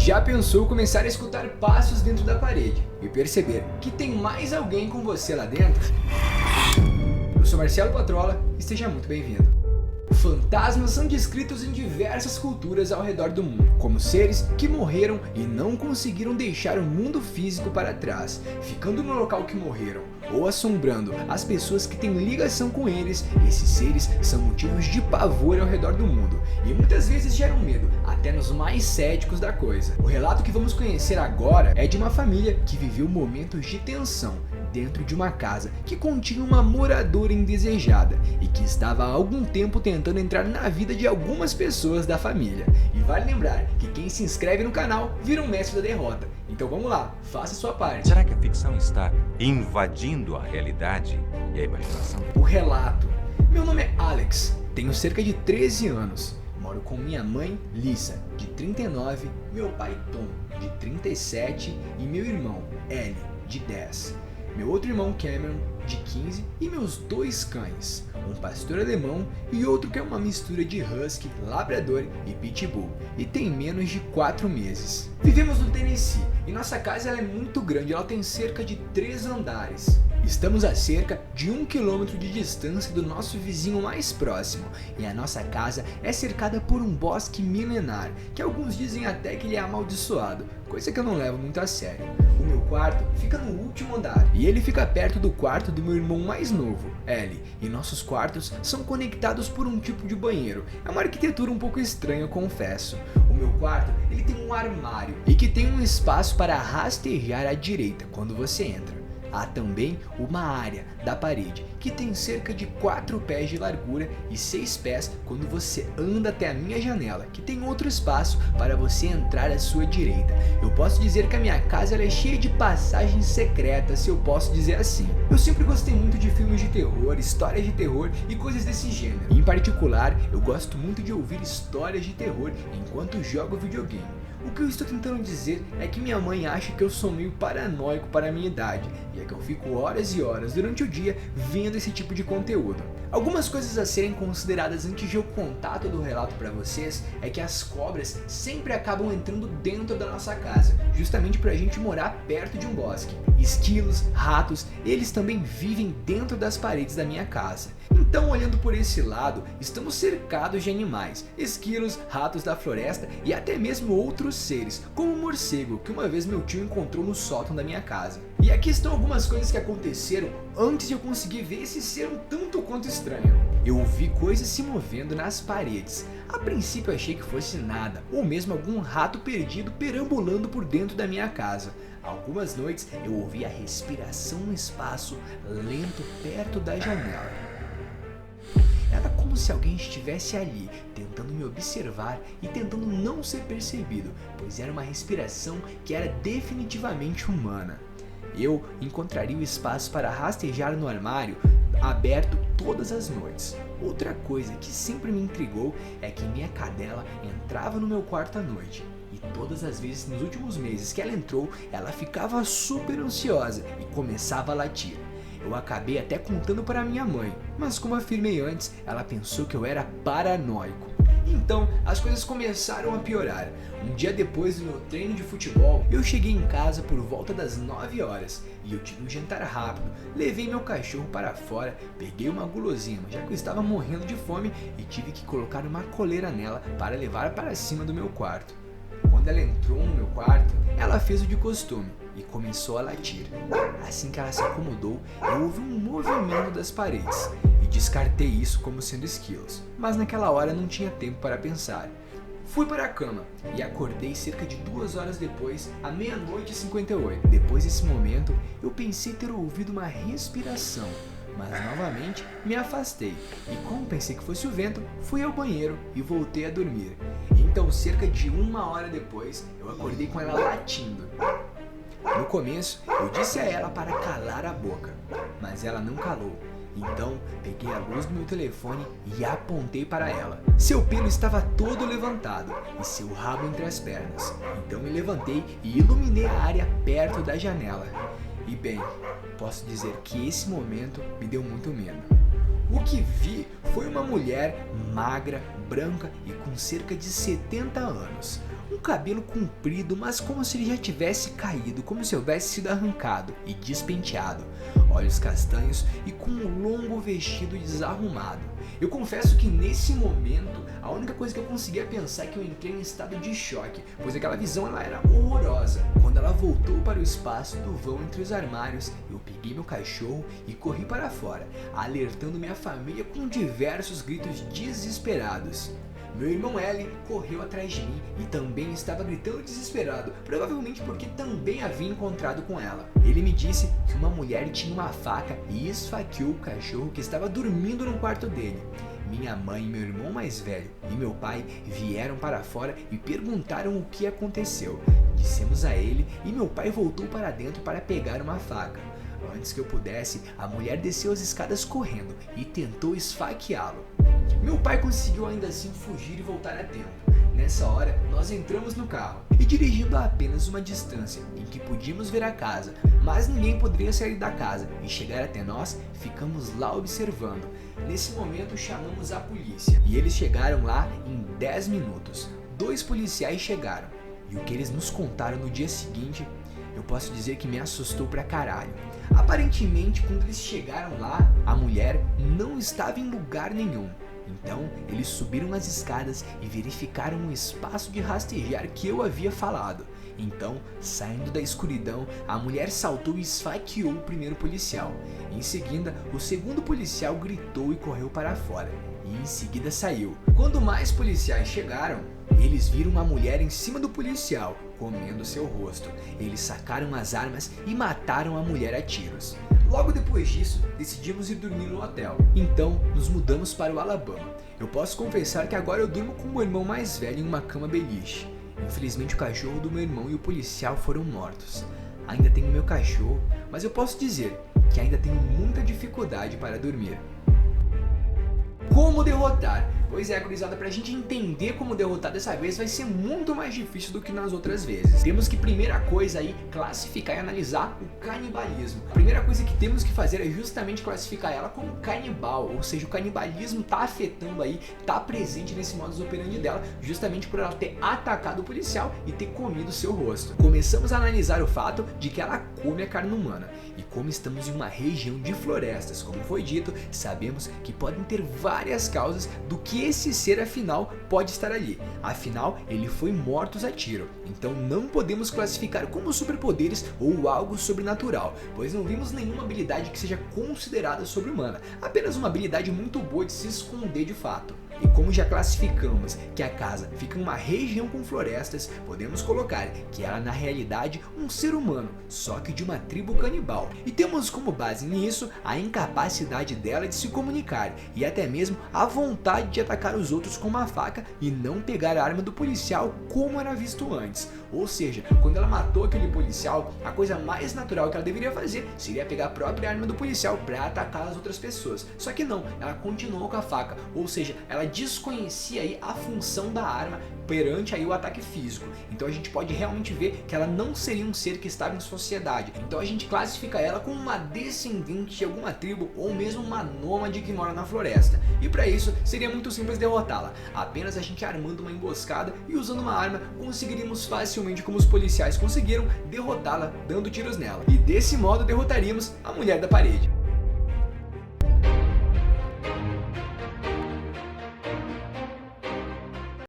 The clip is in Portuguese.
Já pensou começar a escutar passos dentro da parede e perceber que tem mais alguém com você lá dentro? Eu sou Marcelo Patrola e seja muito bem-vindo. Fantasmas são descritos em diversas culturas ao redor do mundo, como seres que morreram e não conseguiram deixar o mundo físico para trás, ficando no local que morreram, ou assombrando as pessoas que têm ligação com eles. Esses seres são motivos de pavor ao redor do mundo e muitas vezes geram medo, até nos mais céticos da coisa. O relato que vamos conhecer agora é de uma família que viveu momentos de tensão dentro de uma casa que continha uma moradora indesejada e que estava há algum tempo tentando entrar na vida de algumas pessoas da família. E vale lembrar que quem se inscreve no canal vira um mestre da derrota. Então vamos lá, faça a sua parte. Será que a ficção está invadindo a realidade e a imaginação? O relato. Meu nome é Alex, tenho cerca de 13 anos. Moro com minha mãe, Lisa, de 39, meu pai, Tom, de 37 e meu irmão, Ellie, de 10. Meu outro irmão, Cameron, de 15, e meus dois cães, um pastor alemão e outro que é uma mistura de husky, labrador e pitbull, e tem menos de 4 meses. Vivemos no Tennessee e nossa casa ela é muito grande, ela tem cerca de 3 andares. Estamos a cerca de 1 quilômetro de distância do nosso vizinho mais próximo, e a nossa casa é cercada por um bosque milenar, que alguns dizem até que ele é amaldiçoado, coisa que eu não levo muito a sério. O meu quarto fica no último andar, e ele fica perto do quarto do meu irmão mais novo, Ellie, e nossos quartos são conectados por um tipo de banheiro. É uma arquitetura um pouco estranha, eu confesso. O meu quarto ele tem um armário, e que tem um espaço para rastejar à direita quando você entra. Há também uma área da parede que tem cerca de 4 pés de largura e 6 pés quando você anda até a minha janela, que tem outro espaço para você entrar à sua direita. Eu posso dizer que a minha casa ela é cheia de passagens secretas, se eu posso dizer assim. Eu sempre gostei muito de filmes de terror, histórias de terror e coisas desse gênero. Em particular, eu gosto muito de ouvir histórias de terror enquanto jogo videogame. O que eu estou tentando dizer é que minha mãe acha que eu sou meio paranoico para a minha idade, e é que eu fico horas e horas durante o dia vendo esse tipo de conteúdo. Algumas coisas a serem consideradas antes de eu contar todo o relato para vocês é que as cobras sempre acabam entrando dentro da nossa casa, justamente para a gente morar perto de um bosque. Esquilos, ratos, eles também vivem dentro das paredes da minha casa. Então, olhando por esse lado, estamos cercados de animais, esquilos, ratos da floresta e até mesmo outros seres, como o morcego que uma vez meu tio encontrou no sótão da minha casa. E aqui estão algumas coisas que aconteceram antes de eu conseguir ver esse ser um tanto quanto estranho. Eu ouvi coisas se movendo nas paredes. A princípio eu achei que fosse nada, ou mesmo algum rato perdido perambulando por dentro da minha casa. Algumas noites eu ouvi a respiração no espaço lento perto da janela. Era como se alguém estivesse ali, tentando me observar e tentando não ser percebido, pois era uma respiração que era definitivamente humana. Eu encontraria o espaço para rastejar no armário aberto todas as noites. Outra coisa que sempre me intrigou é que minha cadela entrava no meu quarto à noite. E todas as vezes nos últimos meses que ela entrou, ela ficava super ansiosa e começava a latir. Eu acabei até contando para minha mãe, mas como afirmei antes, ela pensou que eu era paranoico. Então, as coisas começaram a piorar. Um dia depois do meu treino de futebol, eu cheguei em casa por volta das 9 horas e eu tive um jantar rápido. Levei meu cachorro para fora, peguei uma guloseima, já que eu estava morrendo de fome e tive que colocar uma coleira nela para levar para cima do meu quarto. Quando ela entrou no meu quarto, ela fez o de costume e começou a latir. Assim que ela se acomodou, eu ouvi um movimento das paredes e descartei isso como sendo esquilos, mas naquela hora não tinha tempo para pensar. Fui para a cama e acordei cerca de 2 horas depois, à 00:58. Depois desse momento, eu pensei ter ouvido uma respiração, mas novamente me afastei e como pensei que fosse o vento, fui ao banheiro e voltei a dormir. Então, cerca de 1 hora depois, eu acordei com ela latindo. No começo, eu disse a ela para calar a boca, mas ela não calou. Então, peguei a luz do meu telefone e apontei para ela. Seu pelo estava todo levantado e seu rabo entre as pernas. Então me levantei e iluminei a área perto da janela. E bem, posso dizer que esse momento me deu muito medo. O que vi foi uma mulher magra, branca e com cerca de 70 anos. Um cabelo comprido, mas como se ele já tivesse caído, como se houvesse sido arrancado e despenteado, olhos castanhos e com um longo vestido desarrumado. Eu confesso que nesse momento, a única coisa que eu conseguia pensar é que eu entrei em estado de choque, pois aquela visão ela era horrorosa. Quando ela voltou para o espaço do vão entre os armários, eu peguei meu cachorro e corri para fora, alertando minha família com diversos gritos desesperados. Meu irmão Ellie correu atrás de mim e também estava gritando desesperado, provavelmente porque também havia encontrado com ela. Ele me disse que uma mulher tinha uma faca e esfaqueou o cachorro que estava dormindo no quarto dele. Minha mãe, meu irmão mais velho e meu pai vieram para fora e perguntaram o que aconteceu. Dissemos a ele e meu pai voltou para dentro para pegar uma faca. Antes que eu pudesse, a mulher desceu as escadas correndo e tentou esfaqueá-lo. Meu pai conseguiu ainda assim fugir e voltar a tempo. Nessa hora, nós entramos no carro e dirigindo a apenas uma distância em que podíamos ver a casa, mas ninguém poderia sair da casa e chegar até nós, ficamos lá observando. Nesse momento chamamos a polícia e eles chegaram lá em 10 minutos. 2 policiais chegaram e o que eles nos contaram no dia seguinte, eu posso dizer que me assustou pra caralho. Aparentemente, quando eles chegaram lá, a mulher não estava em lugar nenhum. Então, eles subiram as escadas e verificaram o espaço de rastejar que eu havia falado. Então, saindo da escuridão, a mulher saltou e esfaqueou o primeiro policial. Em seguida, o segundo policial gritou e correu para fora. E em seguida saiu. Quando mais policiais chegaram, eles viram a mulher em cima do policial, comendo seu rosto. Eles sacaram as armas e mataram a mulher a tiros. Logo depois disso, decidimos ir dormir no hotel. Então, nos mudamos para o Alabama. Eu posso confessar que agora eu durmo com o meu irmão mais velho em uma cama beliche. Infelizmente o cachorro do meu irmão e o policial foram mortos. Ainda tenho meu cachorro, mas eu posso dizer que ainda tenho muita dificuldade para dormir. Como derrotar? Pois é, gurizada, pra gente entender como derrotar dessa vez vai ser muito mais difícil do que nas outras vezes. Temos que, primeira coisa aí, classificar e analisar o canibalismo. A primeira coisa que temos que fazer é justamente classificar ela como canibal, ou seja, o canibalismo tá afetando aí, tá presente nesse modus operandi dela, justamente por ela ter atacado o policial e ter comido seu rosto. Começamos a analisar o fato de que ela come a carne humana, e como estamos em uma região de florestas, como foi dito, sabemos que podem ter várias causas do que esse ser afinal pode estar ali. Afinal, ele foi morto a tiro, então não podemos classificar como superpoderes ou algo sobrenatural, pois não vimos nenhuma habilidade que seja considerada sobre-humana, apenas uma habilidade muito boa de se esconder de fato. E como já classificamos que a casa fica em uma região com florestas, podemos colocar que ela é na realidade um ser humano, só que de uma tribo canibal. E temos como base nisso a incapacidade dela de se comunicar e até mesmo a vontade de atacar os outros com uma faca e não pegar a arma do policial como era visto antes. Ou seja, quando ela matou aquele policial, a coisa mais natural que ela deveria fazer seria pegar a própria arma do policial para atacar as outras pessoas. Só que não, ela continuou com a faca, ou seja, ela desconhecia aí a função da arma perante aí o ataque físico. Então a gente pode realmente ver que ela não seria um ser que estava em sociedade. Então a gente classifica ela como uma descendente de alguma tribo ou mesmo uma nômade que mora na floresta. E para isso seria muito simples derrotá-la. Apenas a gente armando uma emboscada e usando uma arma conseguiríamos facilmente, como os policiais conseguiram, derrotá-la dando tiros nela. E desse modo derrotaríamos a mulher da parede.